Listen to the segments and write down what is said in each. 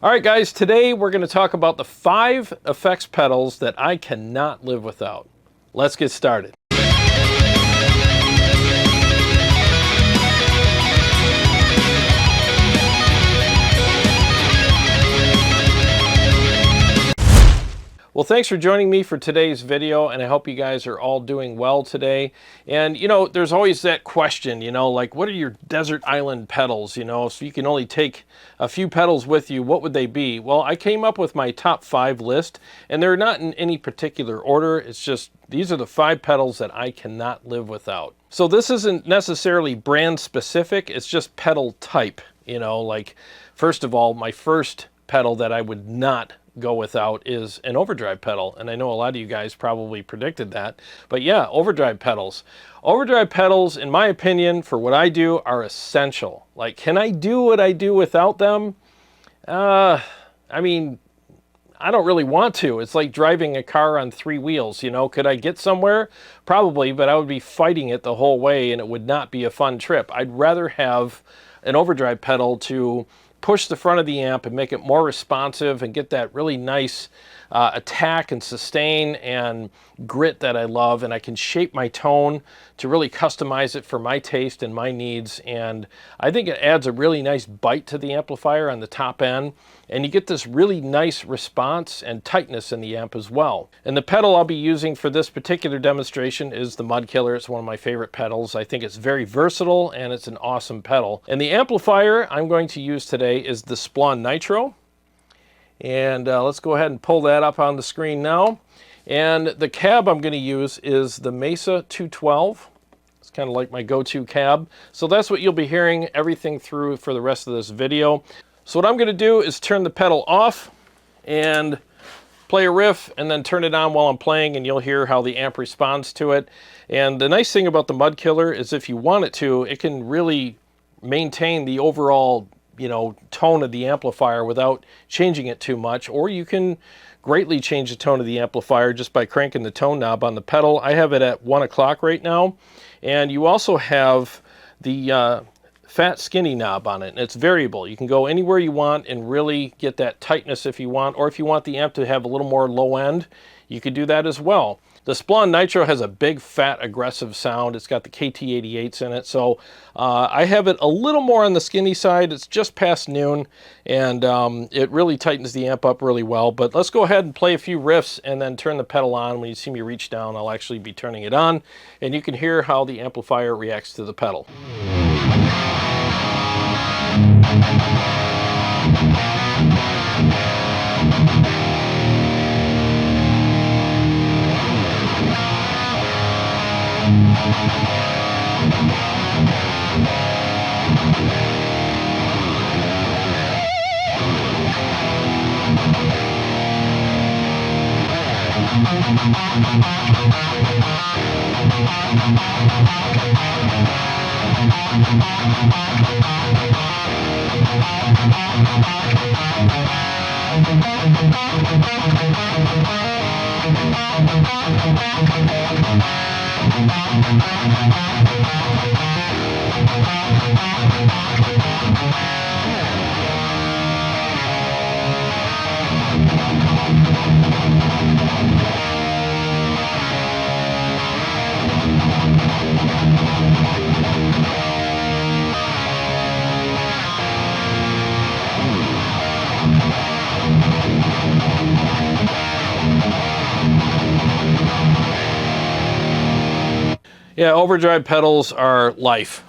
All right, guys, today we're going to talk about the 5 effects pedals that I cannot live without. Let's get started. Well, thanks for joining me for today's video, and I hope you guys are all doing well today. And, you know, there's always that question, you know, like, what are your desert island pedals, you know, so you can only take a few pedals with you, what would they be? Well, I came up with my top 5 list, and they're not in any particular order. It's just, these are the 5 pedals that I cannot live without. So this isn't necessarily brand specific, it's just pedal type, you know, like, first of all, my first pedal that I would not go without is an overdrive pedal, and I know a lot of you guys probably predicted that, but yeah, overdrive pedals. Overdrive pedals, in my opinion, for what I do, are essential. Like, can I do what I do without them? I mean, I don't really want to. It's like driving a car on 3 wheels, you know. Could I get somewhere? Probably, but I would be fighting it the whole way, and it would not be a fun trip. I'd rather have an overdrive pedal to push the front of the amp and make it more responsive and get that really nice attack and sustain and grit that I love, and I can shape my tone to really customize it for my taste and my needs. And I think it adds a really nice bite to the amplifier on the top end, and you get this really nice response and tightness in the amp as well. And the pedal I'll be using for this particular demonstration is the Mud Killer. It's one of my favorite pedals. I think it's very versatile and it's an awesome pedal. And the amplifier I'm going to use today is the Splawn Nitro. And let's go ahead and pull that up on the screen now. And the cab I'm going to use is the Mesa 212. It's kind of like my go-to cab. So that's what you'll be hearing everything through for the rest of this video. So what I'm going to do is turn the pedal off and play a riff, and then turn it on while I'm playing, and you'll hear how the amp responds to it. And the nice thing about the Mud Killer is if you want it to, it can really maintain the overall, you know, tone of the amplifier without changing it too much, or you can greatly change the tone of the amplifier just by cranking the tone knob on the pedal. I have it at 1 o'clock right now, and you also have the fat skinny knob on it, and it's variable. You can go anywhere you want and really get that tightness if you want, or if you want the amp to have a little more low end, you could do that as well. The Splawn Nitro has a big, fat, aggressive sound. It's got the KT88s in it, so I have it a little more on the skinny side. It's just past noon, and it really tightens the amp up really well. But let's go ahead and play a few riffs and then turn the pedal on. When you see me reach down, I'll actually be turning it on, and you can hear how the amplifier reacts to the pedal. Yeah, overdrive pedals are life.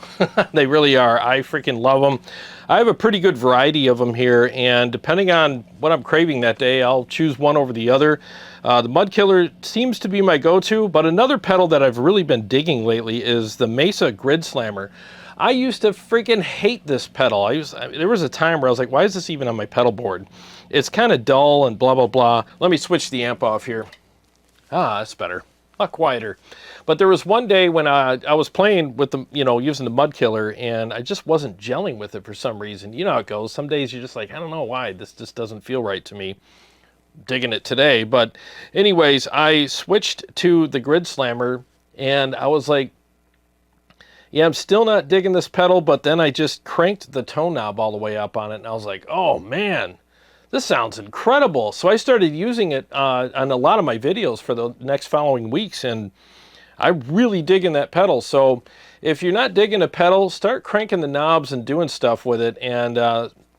They really are. I freaking love them. I have a pretty good variety of them here, and depending on what I'm craving that day, I'll choose one over the other. The Mud Killer seems to be my go-to, but another pedal that I've really been digging lately is the Mesa Grid Slammer. I used to freaking hate this pedal. There was a time where I was like, why is this even on my pedal board? It's kind of dull and blah, blah, blah. Let me switch the amp off here. Ah, that's better. A lot quieter. But there was one day when I was playing with the, you know, using the Mud Killer, and I just wasn't gelling with it for some reason. You know how it goes. Some days you're just like, I don't know why, this just doesn't feel right to me. Digging it today. But anyways, I switched to the Grid Slammer, and I was like, yeah, I'm still not digging this pedal, but then I just cranked the tone knob all the way up on it, and I was like, oh man, this sounds incredible. So I started using it on a lot of my videos for the next following weeks, and I'm really digging that pedal. So if you're not digging a pedal, start cranking the knobs and doing stuff with it, and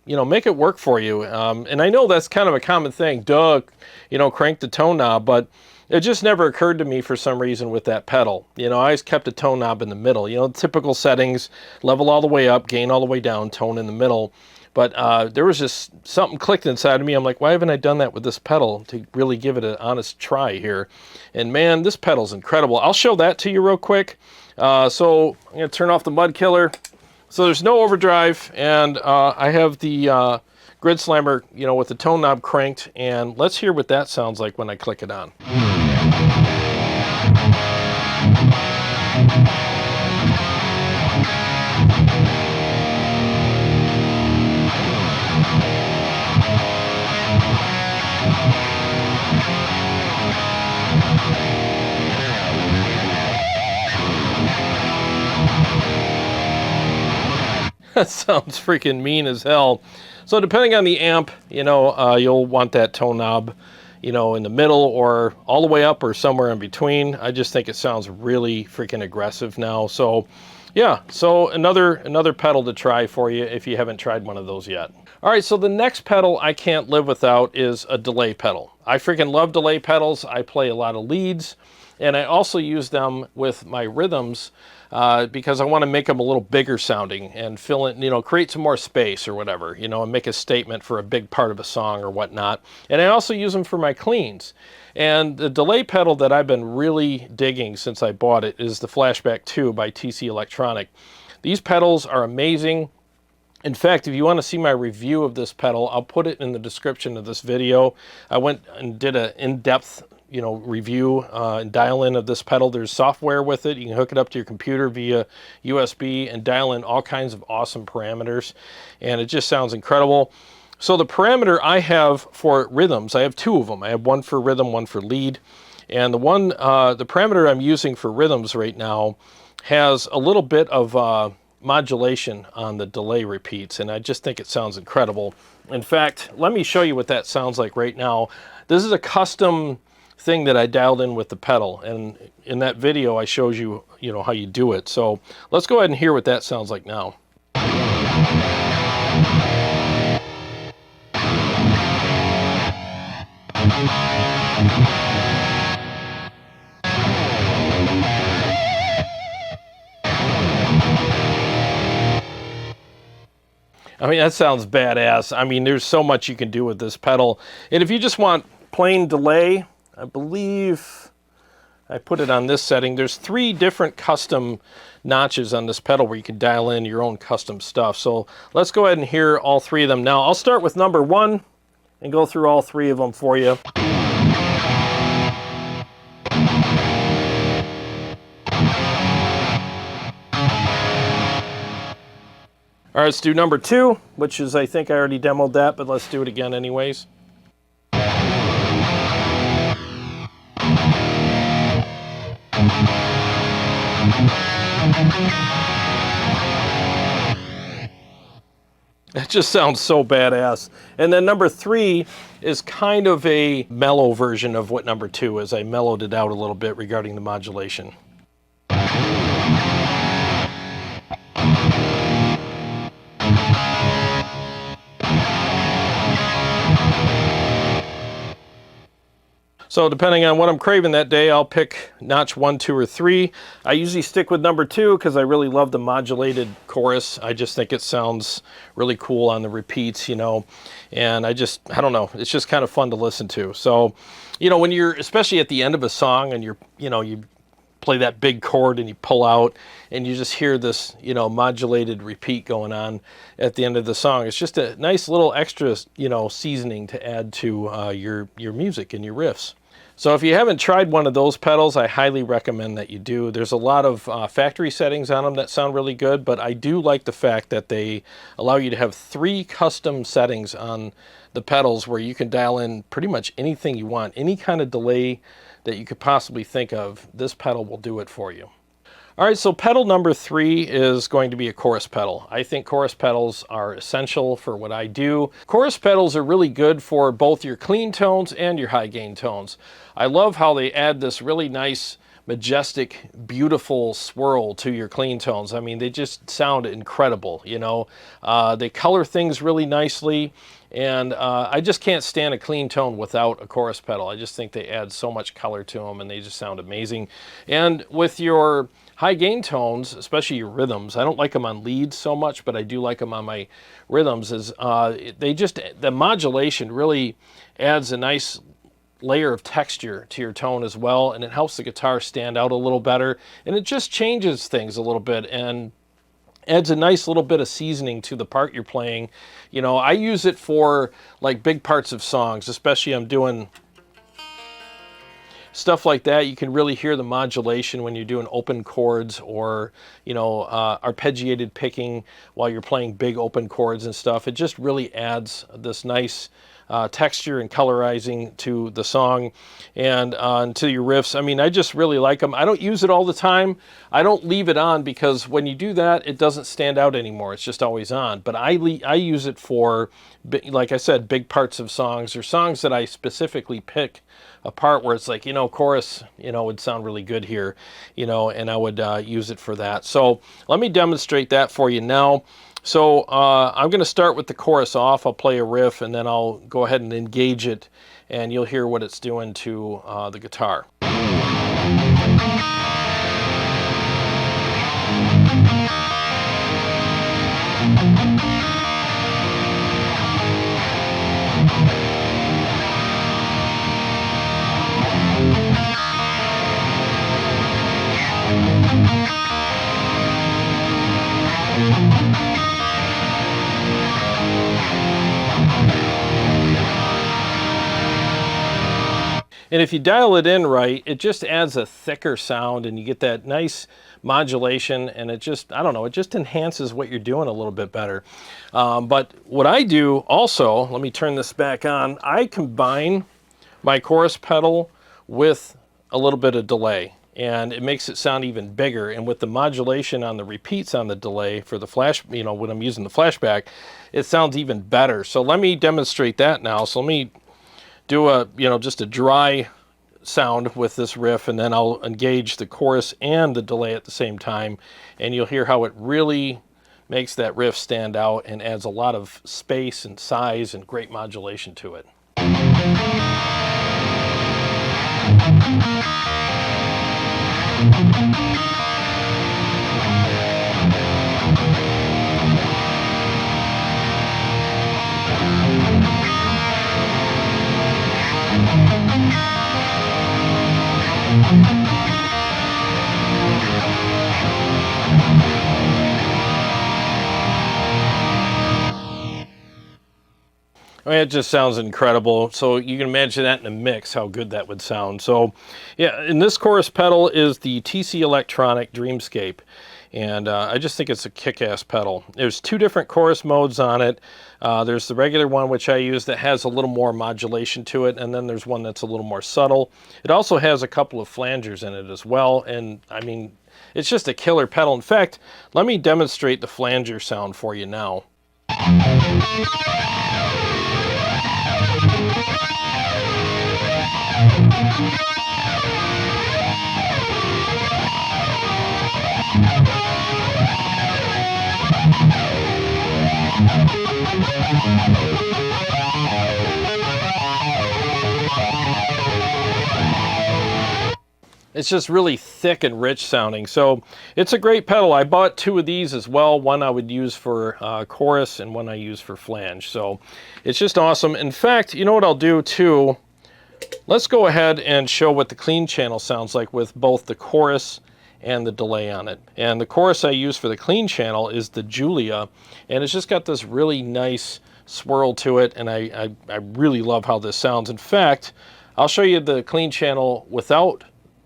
you know, make it work for you. And I know that's kind of a common thing. Duh, you know, crank the tone knob, but it just never occurred to me for some reason with that pedal. You know, I always kept a tone knob in the middle. You know, typical settings, level all the way up, gain all the way down, tone in the middle. But there was just something clicked inside of me. I'm like, why haven't I done that with this pedal to really give it an honest try here? And man, this pedal's incredible. I'll show that to you real quick. So I'm gonna turn off the mud killer. So there's no overdrive, and I have the grid slammer, you know, with the tone knob cranked, and let's hear what that sounds like when I click it on. That sounds freaking mean as hell. So depending on the amp, you know, you'll want that tone knob, you know, in the middle or all the way up or somewhere in between. I just think it sounds really freaking aggressive now. So yeah, so another pedal to try for you if you haven't tried one of those yet. All right, so the next pedal I can't live without is a delay pedal. I freaking love delay pedals. I play a lot of leads, and I also use them with my rhythms because I want to make them a little bigger sounding and fill in, you know, create some more space or whatever, you know, and make a statement for a big part of a song or whatnot. And I also use them for my cleans. And the delay pedal that I've been really digging since I bought it is the Flashback 2 by TC Electronic. These pedals are amazing. In fact, if you want to see my review of this pedal, I'll put it in the description of this video. I went and did an in-depth, you know, review and dial-in of this pedal. There's software with it. You can hook it up to your computer via USB and dial in all kinds of awesome parameters, and it just sounds incredible. So the parameter I have for rhythms, I have two of them. I have one for rhythm, one for lead, and the parameter I'm using for rhythms right now has a little bit of modulation on the delay repeats, and I just think it sounds incredible. In fact, let me show you what that sounds like right now. This is a custom thing that I dialed in with the pedal, and in that video I showed you, you know, how you do it. So let's go ahead and hear what that sounds like now. I mean, that sounds badass. I mean, there's so much you can do with this pedal. And if you just want plain delay, I believe I put it on this setting. There's 3 different custom notches on this pedal where you can dial in your own custom stuff. So let's go ahead and hear all 3 of them now. I'll start with number 1 and go through all 3 of them for you. All right, let's do number 2, which is, I think I already demoed that, but let's do it again anyways. That just sounds so badass. And then number 3 is kind of a mellow version of what number 2 is. I mellowed it out a little bit regarding the modulation. So depending on what I'm craving that day, I'll pick notch 1, 2, or 3. I usually stick with number 2 because I really love the modulated chorus. I just think it sounds really cool on the repeats, you know, and I don't know, it's just kind of fun to listen to. So, you know, when you're, especially at the end of a song and you play that big chord and you pull out and you just hear this, you know, modulated repeat going on at the end of the song. It's just a nice little extra, you know, seasoning to add to your music and your riffs. So if you haven't tried one of those pedals, I highly recommend that you do. There's a lot of factory settings on them that sound really good, but I do like the fact that they allow you to have 3 custom settings on the pedals where you can dial in pretty much anything you want, any kind of delay that you could possibly think of. This pedal will do it for you. All right, so pedal number 3 is going to be a chorus pedal. I think chorus pedals are essential for what I do. Chorus pedals are really good for both your clean tones and your high gain tones. I love how they add this really nice, majestic, beautiful swirl to your clean tones. I mean, they just sound incredible, you know. They color things really nicely. And I just can't stand a clean tone without a chorus pedal. I just think they add so much color to them and they just sound amazing. And with your high gain tones, especially your rhythms, I don't like them on leads so much, but I do like them on my rhythms, is the modulation really adds a nice layer of texture to your tone as well, and it helps the guitar stand out a little better, and it just changes things a little bit and adds a nice little bit of seasoning to the part you're playing. You know, I use it for like big parts of songs, especially I'm doing stuff like that. You can really hear the modulation when you're doing open chords or, you know, arpeggiated picking while you're playing big open chords and stuff. It just really adds this nice texture and colorizing to the song and to your riffs. I mean, I just really like them. I don't use it all the time. I don't leave it on because when you do that, it doesn't stand out anymore. It's just always on. But I use it for, like I said, big parts of songs or songs that I specifically pick a part where it's like, you know, chorus, you know, would sound really good here, you know, and I would use it for that. So let me demonstrate that for you now. So I'm going to start with the chorus off. I'll play a riff and then I'll go ahead and engage it and you'll hear what it's doing to the guitar. And if you dial it in right, it just adds a thicker sound and you get that nice modulation and it just, I don't know, it just enhances what you're doing a little bit better. But what I do also, let me turn this back on, I combine my chorus pedal with a little bit of delay and it makes it sound even bigger. And with the modulation on the repeats on the delay for the flash, you know, when I'm using the flashback, it sounds even better. So let me demonstrate that now. So let me do a, you know, just a dry sound with this riff and then I'll engage the chorus and the delay at the same time and you'll hear how it really makes that riff stand out and adds a lot of space and size and great modulation to it. I mean, it just sounds incredible. So you can imagine that in a mix, how good that would sound. So yeah, and this chorus pedal is the TC Electronic Dreamscape. And I just think it's a kick-ass pedal. There's two different chorus modes on it. There's the regular one, which I use, that has a little more modulation to it. And then there's one that's a little more subtle. It also has a couple of flangers in it as well. And I mean, it's just a killer pedal. In fact, let me demonstrate the flanger sound for you now. It's just really thick and rich sounding. So it's a great pedal. I bought two of these as well. One I would use for chorus and one I use for flange. So it's just awesome. In fact, you know what I'll do too? Let's go ahead and show what the clean channel sounds like with both the chorus and the delay on it. And the chorus I use for the clean channel is the Julia. And it's just got this really nice swirl to it. And I really love how this sounds. In fact, I'll show you the clean channel without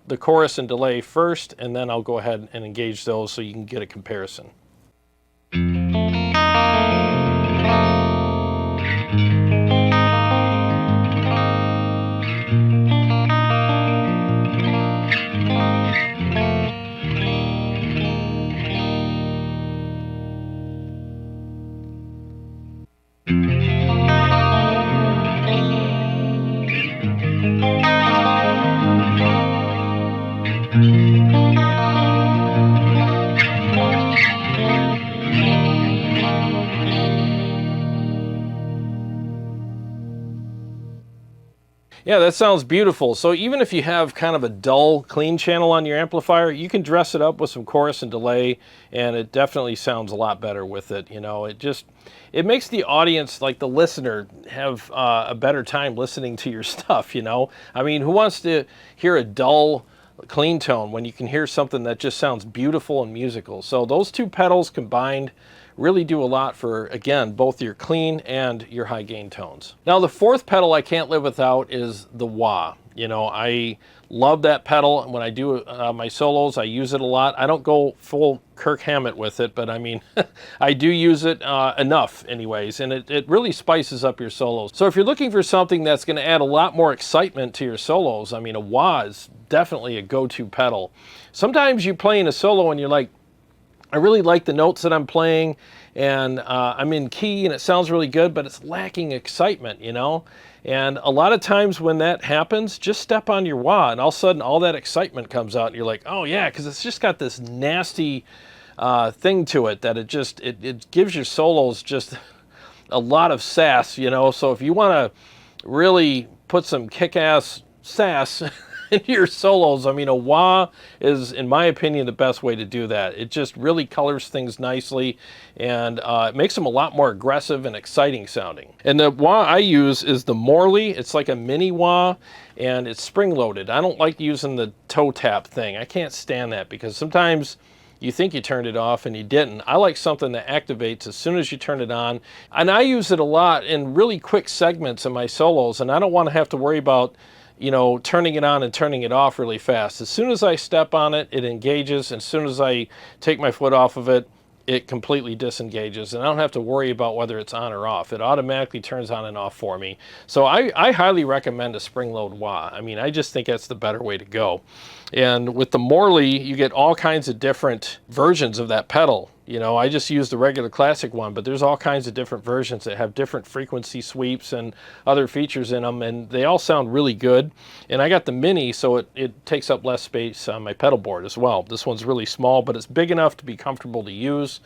the chorus and delay first, and then I'll go ahead and engage those so you can get a comparison. Yeah, that sounds beautiful. So even if you have kind of a dull, clean channel on your amplifier, you can dress it up with some chorus and delay, and it definitely sounds a lot better with it. You know, it makes the audience, like the listener, have a better time listening to your stuff, you know? I mean, who wants to hear a dull, clean tone when you can hear something that just sounds beautiful and musical? So those two pedals combined really do a lot for, again, both your clean and your high gain tones. Now the fourth pedal I can't live without is the wah. You know, I love that pedal. When I do my solos, I use it a lot. I don't go full Kirk Hammett with it, but I mean, I do use it enough anyways, and it really spices up your solos. So if you're looking for something that's gonna add a lot more excitement to your solos, I mean, a wah is definitely a go-to pedal. Sometimes you're playing a solo and you're like, I really like the notes that I'm playing, and I'm in key and it sounds really good, but it's lacking excitement, you know? And a lot of times when that happens, just step on your wah and all of a sudden all that excitement comes out and you're like, oh yeah, because it's just got this nasty thing to it that it gives your solos just a lot of sass, you know? So if you want to really put some kick-ass sass into your solos, I mean, a wah is, in my opinion, the best way to do that. It just really colors things nicely, and it makes them a lot more aggressive and exciting sounding. And the wah I use is the Morley. It's like a mini wah, and it's spring-loaded. I don't like using the toe tap thing. I can't stand that because sometimes you think you turned it off and you didn't. I like something that activates as soon as you turn it on. And I use it a lot in really quick segments in my solos, and I don't want to have to worry about, you know, turning it on and turning it off really fast. As soon as I step on it, it engages. As soon as I take my foot off of it, it completely disengages, and I don't have to worry about whether it's on or off. It automatically turns on and off for me. So I highly recommend a spring load wah. I mean, I just think that's the better way to go. And with the Morley, you get all kinds of different versions of that pedal. You know, I just use the regular classic one, but there's all kinds of different versions that have different frequency sweeps and other features in them, and they all sound really good. And I got the mini, so it takes up less space on my pedal board as well. This one's really small, but it's big enough to be comfortable to use.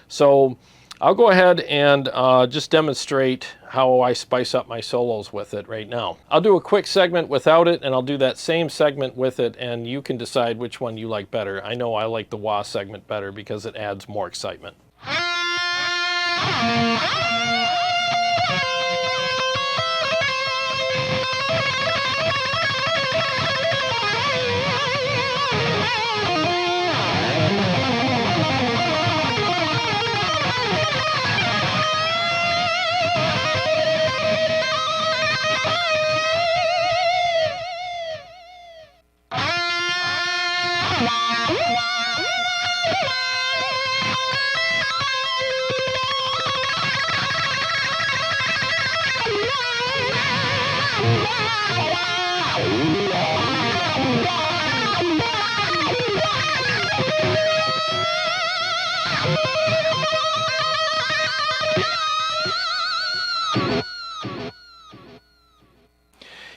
So I'll go ahead and just demonstrate how I spice up my solos with it right now. I'll do a quick segment without it, and I'll do that same segment with it, and you can decide which one you like better. I know I like the wah segment better because it adds more excitement.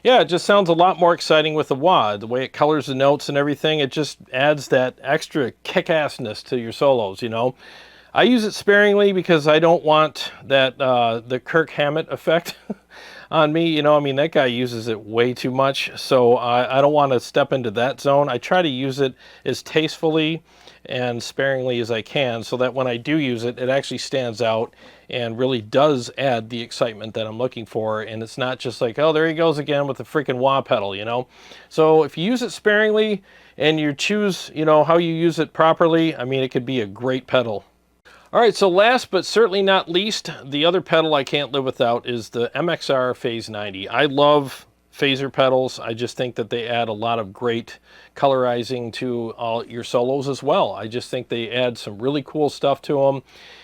Yeah, it just sounds a lot more exciting with the wah. The way it colors the notes and everything, it just adds that extra kick-assness to your solos, you know. I use it sparingly because I don't want that the Kirk Hammett effect on me. You know, I mean, that guy uses it way too much, so I don't want to step into that zone. I try to use it as tastefully and sparingly as I can so that when I do use it, it actually stands out and really does add the excitement that I'm looking for. And it's not just like, oh, there he goes again with the freaking wah pedal, you know? So if you use it sparingly and you choose, you know, how you use it properly, I mean, it could be a great pedal. All right, so last but certainly not least, the other pedal I can't live without is the MXR Phase 90. I love phaser pedals. I just think that they add a lot of great colorizing to all your solos as well. I just think they add some really cool stuff to them.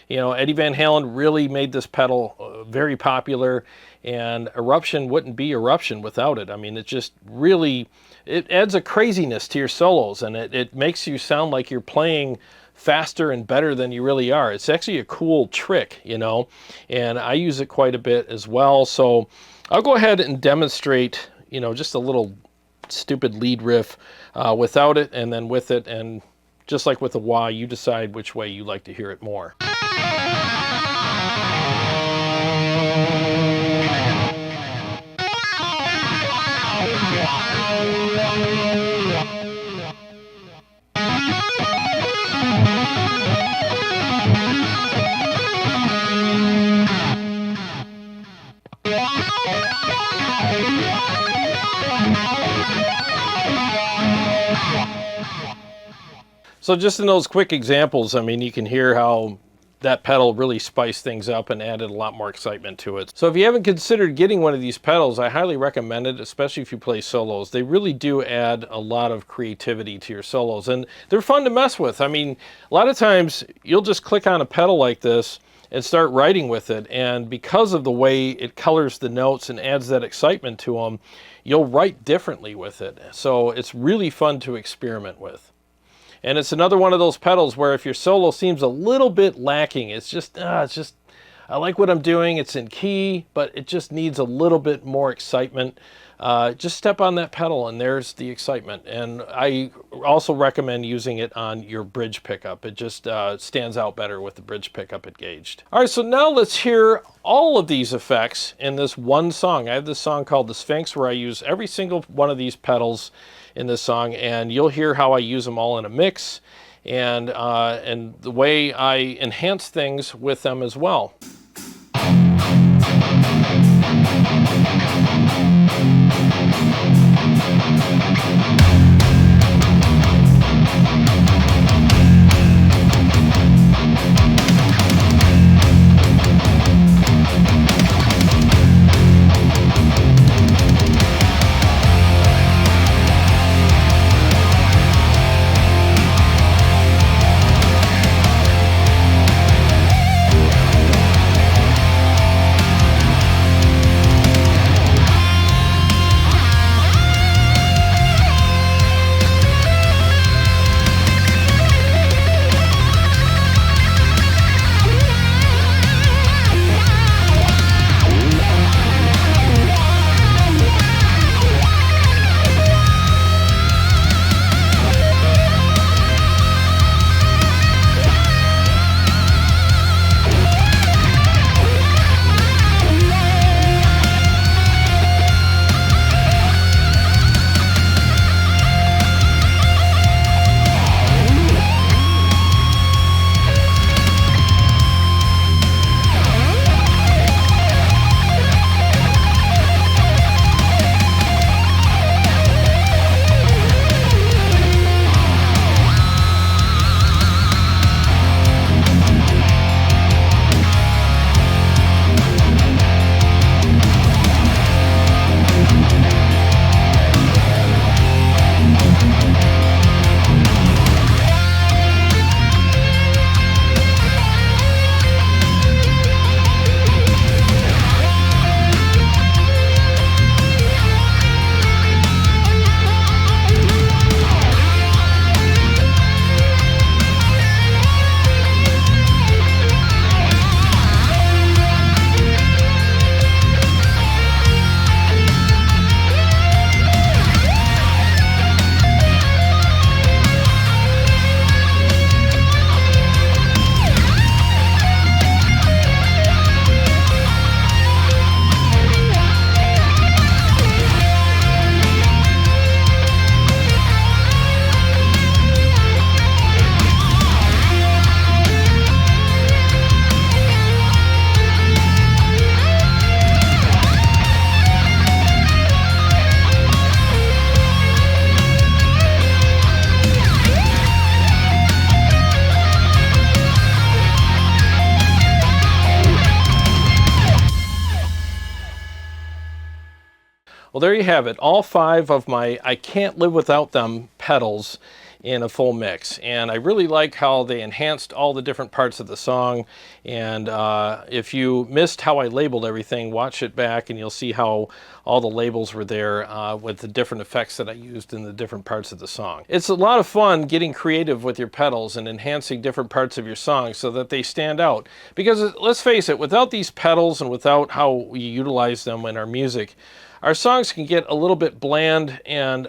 You know, Eddie Van Halen really made this pedal very popular, and Eruption wouldn't be Eruption without it. I mean, it just really, it adds a craziness to your solos, and it makes you sound like you're playing faster and better than you really are. It's actually a cool trick, you know, and I use it quite a bit as well. So I'll go ahead and demonstrate, you know, just a little stupid lead riff without it and then with it, and just like with the wah, you decide which way you like to hear it more. So just in those quick examples, I mean, you can hear how that pedal really spiced things up and added a lot more excitement to it. So if you haven't considered getting one of these pedals, I highly recommend it, especially if you play solos. They really do add a lot of creativity to your solos, and they're fun to mess with. I mean, a lot of times you'll just click on a pedal like this and start writing with it, and because of the way it colors the notes and adds that excitement to them, you'll write differently with it. So it's really fun to experiment with. And it's another one of those pedals where if your solo seems a little bit lacking, it's just, I like what I'm doing, it's in key, but it just needs a little bit more excitement. Just step on that pedal and there's the excitement. And I also recommend using it on your bridge pickup. It just stands out better with the bridge pickup engaged. All right, so now let's hear all of these effects in this one song. I have this song called The Sphinx where I use every single one of these pedals in this song, and you'll hear how I use them all in a mix and the way I enhance things with them as well. Well, there you have it. All 5 of my I Can't Live Without Them pedals in a full mix. And I really like how they enhanced all the different parts of the song. And if you missed how I labeled everything, watch it back and you'll see how all the labels were there with the different effects that I used in the different parts of the song. It's a lot of fun getting creative with your pedals and enhancing different parts of your song so that they stand out. Because let's face it, without these pedals and without how we utilize them in our music, our songs can get a little bit bland and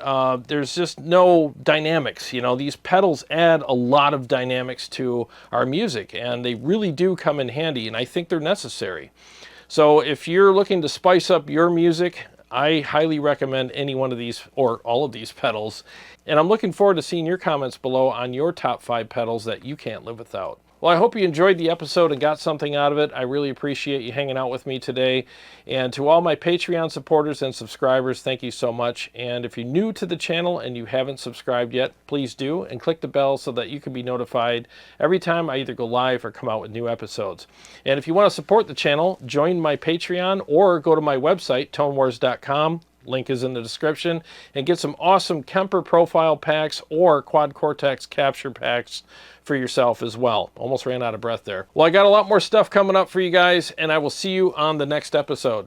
there's just no dynamics. You know, these pedals add a lot of dynamics to our music and they really do come in handy, and I think they're necessary. So if you're looking to spice up your music, I highly recommend any one of these or all of these pedals. And I'm looking forward to seeing your comments below on your top 5 pedals that you can't live without. Well, I hope you enjoyed the episode and got something out of it. I really appreciate you hanging out with me today. And to all my Patreon supporters and subscribers, thank you so much. And if you're new to the channel and you haven't subscribed yet, please do, and click the bell so that you can be notified every time I either go live or come out with new episodes. And if you want to support the channel, join my Patreon or go to my website, tonewars.com. Link is in the description, and get some awesome Kemper profile packs or quad cortex capture packs for yourself as well. Almost ran out of breath there. Well, I got a lot more stuff coming up for you guys, and I will see you on the next episode.